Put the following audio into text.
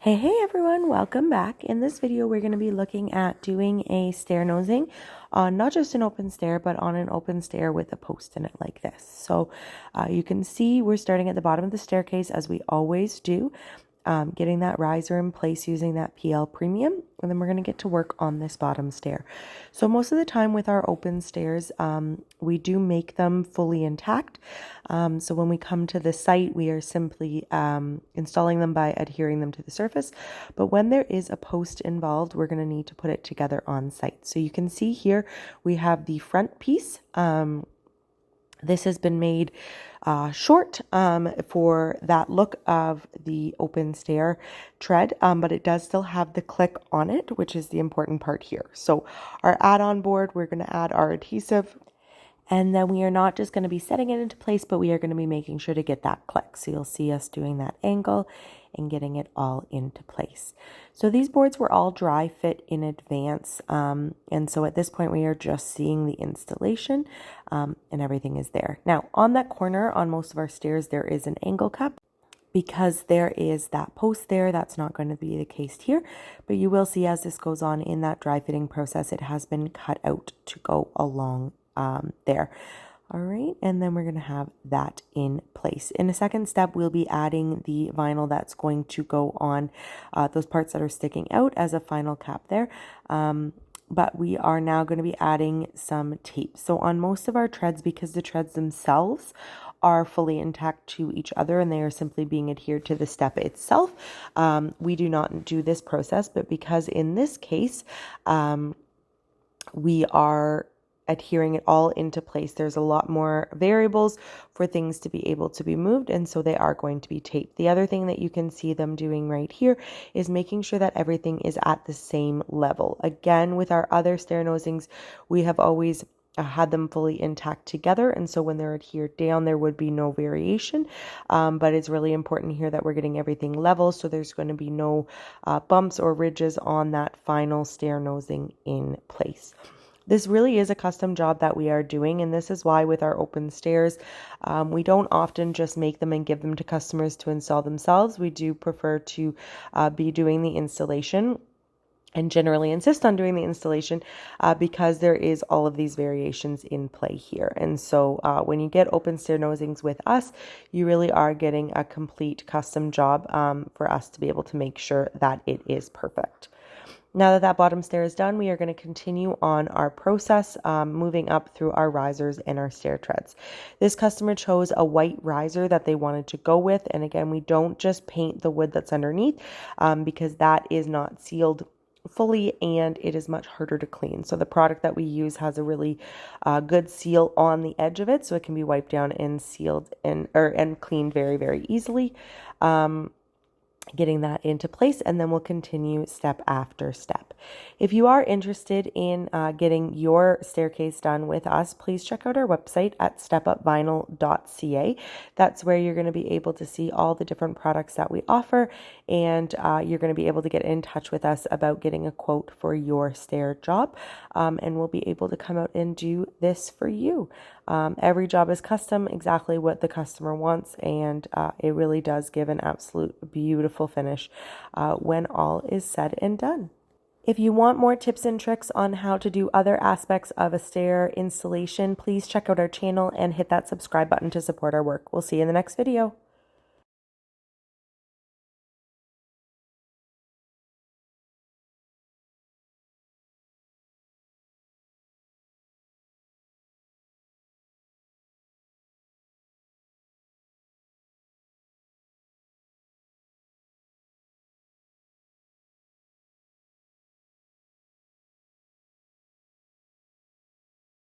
Hey everyone, welcome back. In this video, we're going to be looking at doing a stair nosing on not just an open stair, but on an open stair with a post in it like this. So you can see we're starting at the bottom of the staircase as we always do. Getting that riser in place using that PL Premium, and then we're going to get to work on this bottom stair. So most of the time with our open stairs, we do make them fully intact. So when we come to the site, we are simply installing them by adhering them to the surface. But when there is a post involved, we're going to need to put it together on site. So you can see here we have the front piece. This has been made short for that look of the open stair tread, but it does still have the click on it, which is the important part here. So our add-on board, we're going to add our adhesive, and then we are not just going to be setting it into place, but we are going to be making sure to get that click. So you'll see us doing that angle and getting it all into place. So these boards were all dry fit in advance. And so at this point, we are just seeing the installation and everything is there. Now on that corner on most of our stairs, there is an angle cup. Because there is that post there, that's not going to be the case here, but you will see as this goes on in that dry fitting process, it has been cut out to go along there. All right, and then we're going to have that in place. In a second step, we'll be adding the vinyl that's going to go on those parts that are sticking out as a final cap there. But we are now going to be adding some tape. So on most of our treads, because the treads themselves are fully intact to each other and they are simply being adhered to the step itself, we do not do this process. But because in this case, we are adhering it all into place, there's a lot more variables for things to be able to be moved, and so they are going to be taped. The other thing that you can see them doing right here is making sure that everything is at the same level. Again, with our other stair nosings, we have always had them fully intact together, and so when they're adhered down, there would be no variation, but it's really important here that we're getting everything level, so there's going to be no bumps or ridges on that final stair nosing in place. This really is a custom job that we are doing, and this is why with our open stairs, we don't often just make them and give them to customers to install themselves. We do prefer to be doing the installation and generally insist on doing the installation because there is all of these variations in play here. And so when you get open stair nosings with us, you really are getting a complete custom job for us to be able to make sure that it is perfect. Now that that bottom stair is done, we are going to continue on our process, moving up through our risers and our stair treads. This customer chose a white riser that they wanted to go with. And again, we don't just paint the wood that's underneath because that is not sealed fully and it is much harder to clean. So the product that we use has a really good seal on the edge of it, so it can be wiped down and sealed and cleaned very, very easily. Getting that into place, and then we'll continue step after step. If you are interested in getting your staircase done with us, please check out our website at stepupvinyl.ca. That's where you're going to be able to see all the different products that we offer, and you're going to be able to get in touch with us about getting a quote for your stair job, and we'll be able to come out and do this for you. Every job is custom, exactly what the customer wants, and it really does give an absolute beautiful finish when all is said and done. If you want more tips and tricks on how to do other aspects of a stair installation, please check out our channel and hit that subscribe button to support our work. We'll see you in the next video.